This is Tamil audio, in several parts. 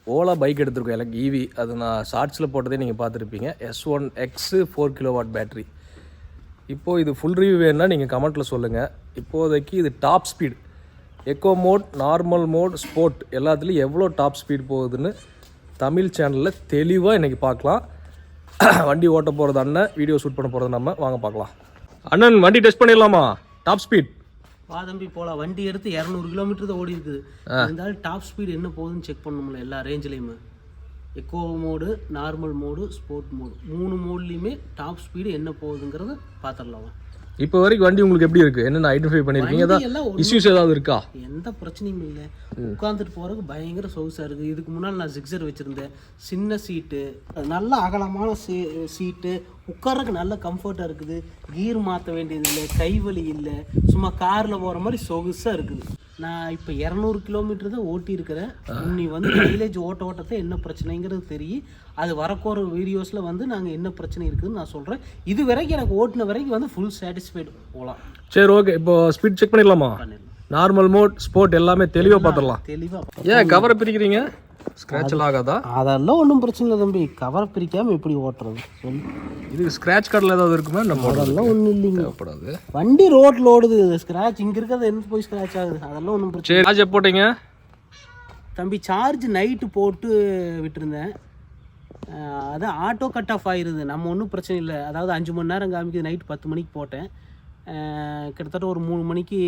ஓலா பைக் எடுத்திருக்கோம் எனக்கு ஈவி. அது நான் ஷார்ட்ஸில் போட்டதே நீங்கள் பார்த்துருப்பீங்க. S1X 4 kilowatt battery. இப்போது இது ஃபுல் ரிவ்யூ வேணுன்னா நீங்கள் கமெண்ட்டில் சொல்லுங்கள். இப்போதைக்கு இது top speed eco mode, normal mode, sport எல்லாத்துலேயும் எவ்வளோ டாப் ஸ்பீட் போகுதுன்னு தமிழ் சேனலில் தெளிவாக இன்றைக்கி பார்க்கலாம். வண்டி ஓட்ட போகிறது அண்ணன், வீடியோ ஷூட் பண்ண போகிறது நம்ம. வாங்க பார்க்கலாம். அண்ணன் வண்டி டெஸ்ட் பண்ணிடலாமா? டாப் ஸ்பீட் வா தம்பி போகலாம். வண்டி எடுத்து 200 கிலோமீட்டர் தான் ஓடி இருக்குது. இருந்தாலும் டாப் ஸ்பீடு என்ன போகுதுன்னு செக் பண்ணணும்ல எல்லா ரேஞ்சிலையுமே. Eco mode, normal mode, sport mode 3 மோட்லேயுமே டாப் ஸ்பீடு என்ன போகுதுங்கிறத பார்த்துடலாம். இப்போ வரைக்கும் வண்டி உங்களுக்கு எப்படி இருக்குது? என்னென்ன ஐடென்டிஃபை பண்ணியிருக்கீங்க? ஏதாவது இஷ்யூஸ் ஏதாவது இருக்கா? எந்த பிரச்சனையும் இல்லை. உட்காந்துட்டு போகிறதுக்கு பயங்கர சொகுசாக இருக்குது. இதுக்கு முன்னால் நான் ஜிக்ஸர் வச்சுருந்தேன். சின்ன சீட்டு, நல்ல அகலமான சீட்டு, உட்கார்றதுக்கு நல்ல கம்ஃபர்ட்டாக இருக்குது. கீர் மாற்ற வேண்டியது இல்லை, கைவலி இல்லை. சும்மா காரில் போகிற மாதிரி சொகுசாக இருக்குது. நான் இப்போ 200 கிலோமீட்டர் தான் ஓட்டி இருக்கிறேன். நீ மைலேஜ் ஓட்டத்தை என்ன பிரச்சனைங்கிறது தெரியும். அது வரக்கோற வீடியோஸில் நாங்கள் என்ன பிரச்சனை இருக்குதுன்னு நான் சொல்கிறேன். இது வரைக்கும் எனக்கு ஓட்டின வரைக்கும் ஃபுல் சாட்டிஸ்ஃபைடு போகலாம். சரி, ஓகே. இப்போ ஸ்பீட் செக் பண்ணிடலாமா? நார்மல் மோட், ஸ்போர்ட் எல்லாமே தெளிவாக பார்த்துடலாம். தெளிவாக. ஏன் கவரை பிரிக்கிறீங்க? ஸ்க்ராட்ச் ஆகாதா? அதெல்லாம் ஒன்றும் பிரச்சனை இல்லை தம்பி. கவரை பிரிக்காமல் எப்படி ஓட்டுறது சொல்லு. இது ஸ்க்ராட்ச் கார்டில் ஏதாவது இருக்குமா? நம்ம அதெல்லாம் ஒன்றும் இல்லைங்க. தேவைப்படாது. வண்டி ரோட்டில் ஓடுது. ஸ்க்ராட்ச் இங்கே இருக்கிறது என்ன போய் ஸ்க்ராட்ச் ஆகுது? அதெல்லாம் ஒன்றும் பிரச்சனை. சரி, சார்ஜ் போட்டீங்க தம்பி? சார்ஜ் நைட்டு போட்டு விட்டுருந்தேன். அதான் ஆட்டோ கட் ஆஃப் ஆகிடுது. நம்ம ஒன்றும் பிரச்சனை இல்லை. அதாவது 5 மணி நேரம் காமிக்குது. நைட்டு 10 மணிக்கு போட்டேன். கிட்டத்தட்ட ஒரு 3 மணிக்கு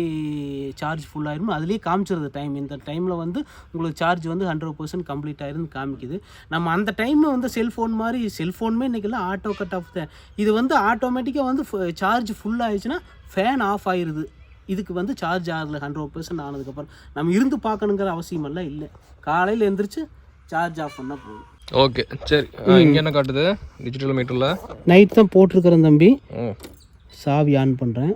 சார்ஜ் ஃபுல் ஆயிரும். அதுலேயே காமிச்சிருது டைம். இந்த டைமில் உங்களுக்கு சார்ஜ் 100% கம்ப்ளீட் ஆயிருன்னு காமிக்குது. நம்ம அந்த டைமில் செல்ஃபோன் மாதிரி, செல்ஃபோனுமே இன்றைக்கெல்லாம் ஆட்டோ கட் ஆஃப் தான். இது ஆட்டோமேட்டிக்காக சார்ஜ் ஃபுல் ஆயிடுச்சுன்னா ஃபேன் ஆஃப் ஆயிடுது. இதுக்கு சார்ஜ் ஆகலை 100% ஆனதுக்கப்புறம். நம்ம இருந்து பார்க்கணுங்கிற அவசியமெல்லாம் இல்லை. காலையில் எழுந்திரிச்சு சார்ஜ் ஆஃப் பண்ணால் போதும். ஓகே, சரி. இங்கே என்ன காட்டுது? டிஜிட்டல் மீட்டரில் நைட் தான் போட்டிருக்கிறேன் தம்பி. சாவி ஆன் பண்ணுறேன்.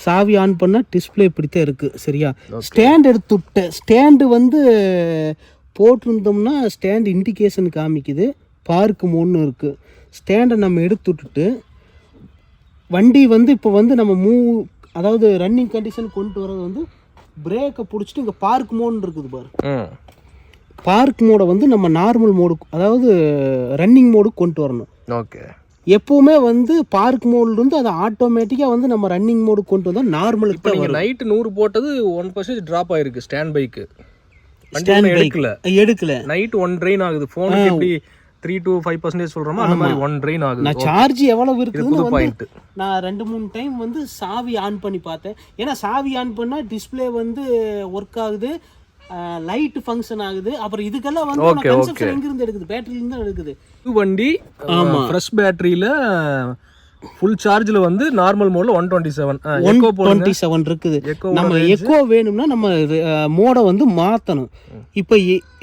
சாவி ஆன் பண்ணால் டிஸ்பிளே இப்படித்தான் இருக்குது. சரியா? ஸ்டாண்ட் எடுத்து விட்டேன். ஸ்டாண்டு போட்டிருந்தோம்னா ஸ்டாண்ட் இண்டிகேஷன் காமிக்குது. பார்க்கு மோட்னு இருக்குது. ஸ்டாண்டை நம்ம எடுத்து விட்டுட்டு வண்டி இப்போ நம்ம அதாவது ரன்னிங் கண்டிஷன் கொண்டு வர்றது பிரேக்கை பிடிச்சிட்டு இங்கே பார்க் மோட்னு இருக்குது பாரு. பார்க் மோடை நம்ம நார்மல் மோடு, அதாவது ரன்னிங் மோடு கொண்டு வரணும். ஓகே. எப்பவுமே பார்க் மோட்லேருந்து அதை ஆட்டோமேட்டிக்காக நம்ம ரன்னிங் மோடு கொண்டு வந்தால் நார்மலுக்கு. நீங்கள் நைட்டு 100 போட்டது 1% ட்ராப் ஆயிருக்கு. ஸ்டாண்ட் பைக்கு எடுக்கல. நைட் 1 ட்ரெயின் ஆகுது. ஃபோனுக்கு எப்படி 3 to 5% சொல்கிறோமோ அந்த மாதிரி 1 ட்ரெயின் ஆகுது. நான் சார்ஜ் எவ்வளவு இருக்குதுன்னு நான் 2-3 டைம் சாவி ஆன் பண்ணி பார்த்தேன். ஏன்னா சாவி ஆன் பண்ணால் டிஸ்பிளே ஒர்க் ஆகுது, லைட் ஃபங்க்ஷன் ஆகுது. அப்புறம் இதுக்கெல்லாம் கன்செப்ஷன் எங்கிருந்து எடுக்குது? பேட்டரியில தான் எடுக்குது. வண்டி ஃப்ரெஷ் பேட்டரியில ஃபுல் சார்ஜில் நார்மல் மோட்ல 127 இருக்குது. நம்ம எக்கோ வேணும்னா நம்ம மோடை மாற்றணும். இப்போ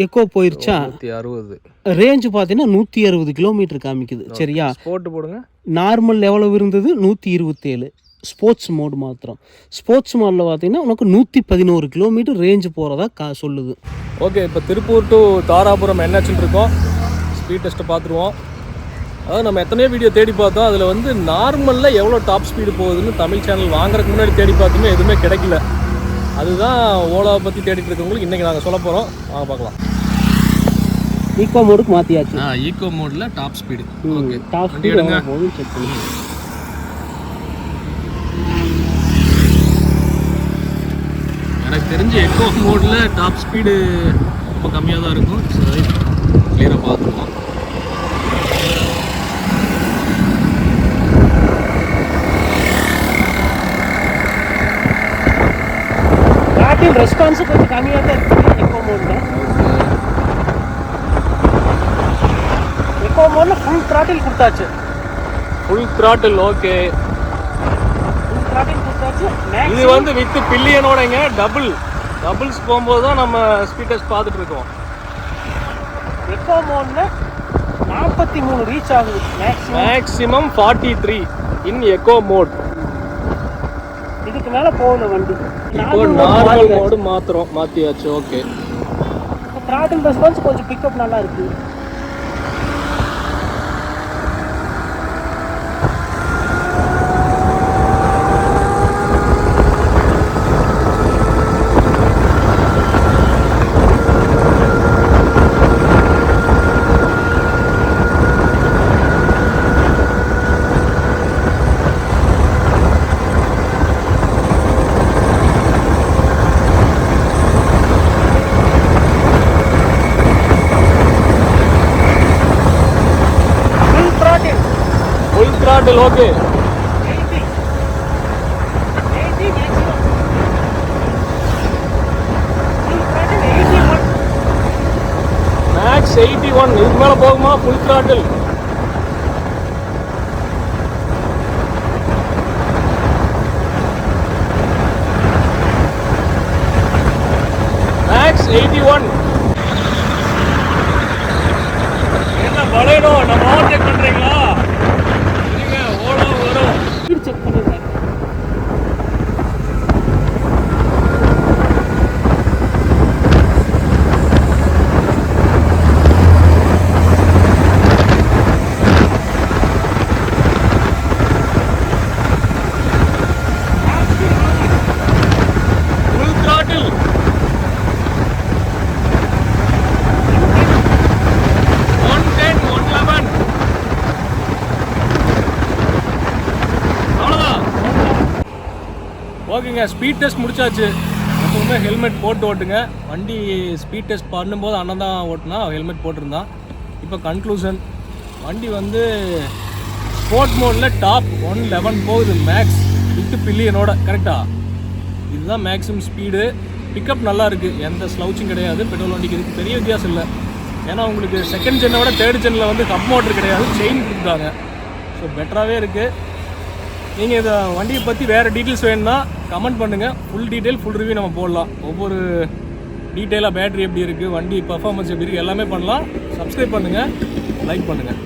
எக்கோ போயிருச்சா? 160 ரேஞ்சு பார்த்தீங்கன்னா 160 கிலோமீட்டர் காமிக்குது. சரியா? போட்டு போடுங்க. நார்மல் எவ்வளவு இருந்தது? 127. ஸ்போர்ட்ஸ் மோடு மாத்திரம். ஸ்போர்ட்ஸ் மோடில் பார்த்தீங்கன்னா உனக்கு 111 கிலோமீட்டர் ரேஞ்சு போகிறதா சொல்லுது. ஓகே, இப்போ திருப்பூர் டு தாராபுரம் என்ஹெச்ன்னு இருக்கோம். ஸ்பீட் டெஸ்ட்டை பார்த்துருவோம். அதாவது நம்ம எத்தனையோ வீடியோ தேடி பார்த்தோம். அதில் நார்மலில் எவ்வளோ டாப் ஸ்பீடு போகுதுன்னு தமிழ் சேனல் வாங்குறதுக்கு முன்னாடி தேடி பார்த்துமே எதுவுமே கிடைக்கல. அதுதான் ஓலாவை பற்றி தேடிட்டு இருக்கவங்களுக்கு இன்றைக்கி நாங்கள் சொல்ல போகிறோம். வாங்க பார்க்கலாம். ஈக்கோ மோடுக்கு மாற்றியாச்சு. ஈக்கோ மோடில் top speed. Okay, top speed எடுங்க. செக் பண்ணி எனக்கு தெரிஞ்சு எக்கோ மோடில் டாப் ஸ்பீடு ரொம்ப கம்மியாக தான் இருக்கும். சரி, கிளியராக பார்த்துருக்கோம். த்ராட்டில் ரெஸ்பான்ஸு கொஞ்சம் கம்மியாக தான் இருக்குது எக்கோ மோடில். எக்கோ மோடில் ஃபுல் த்ராட்டில் கொடுத்தாச்சு. Full throttle. Okay, full throttle கொடுத்தாச்சு. இது வித் பில்லியனோடங்க டபுள்ஸ் போகும்போது தான் நம்ம ஸ்பீட் டெஸ்ட் பார்த்துட்டு இருக்கோம். எக்கோ மோடில் 43 ரீச் ஆகுது. Maximum 43 in eco mode. இதுக்கு மேலே போகல வண்டி. நார்மல் மோடு மாற்றியாச்சு. ஓகே, த்ராட்டில் ரெஸ்பான்ஸ் கொஞ்சம் பிக்கப் நல்லா இருக்குது. throttle okay. 80 maximum. Full throttle 81. Max 81. இதுக்கு மேல போகுமா full throttle? Max 81. என்ன பலேனோ நம்ம ஓவர்டேக் பண்றீங்களா? நீங்க ஓட வரும். ஸ்பீட் செக் பண்ணிடுறேன். Full throttle. 110, 111. அவ்வளோதான். ஓகேங்க, ஸ்பீட் டெஸ்ட் முடிச்சாச்சு. எப்பவுமே ஹெல்மெட் போட்டு ஓட்டுங்க. வண்டி ஸ்பீட் டெஸ்ட் பண்ணும்போது அண்ணன் தான் ஓட்டுனா, ஹெல்மெட் போட்டிருந்தான். இப்போ கன்க்ளூஷன், வண்டி வந்து ஸ்போர்ட் மோடில் டாப் 111 போகுது மேக்ஸ் வித்து பில்லியனோட. கரெக்டாக இதுதான் மேக்ஸிமம் ஸ்பீடு. பிக்கப் நல்லா இருக்குது, எந்த ஸ்லவுச்சும் கிடையாது. பெட்ரோல் வண்டிக்கு இதுக்கு பெரிய வித்தியாசம் இல்லை. ஏன்னா உங்களுக்கு செகண்ட் ஜென்னை விட தேர்ட் ஜென்னில் வந்து ஹப் மோட்டர் கிடையாது, செயின் கொடுத்தாங்க. ஸோ பெட்டராகவே இருக்குது. நீங்கள் இதை வண்டியை பற்றி வேறு டீட்டெயில்ஸ் வேணும்னா கமெண்ட் பண்ணுங்கள். ஃபுல் டீட்டெயில் ஃபுல் ரிவ்யூ நம்ம போடலாம். ஒவ்வொரு டீட்டெயிலாக பேட்டரி எப்படி இருக்குது, வண்டி பர்ஃபார்மன்ஸ் எப்படி இருக்குது எல்லாமே பண்ணலாம். சப்ஸ்கிரைப் பண்ணுங்கள், லைக் பண்ணுங்கள்.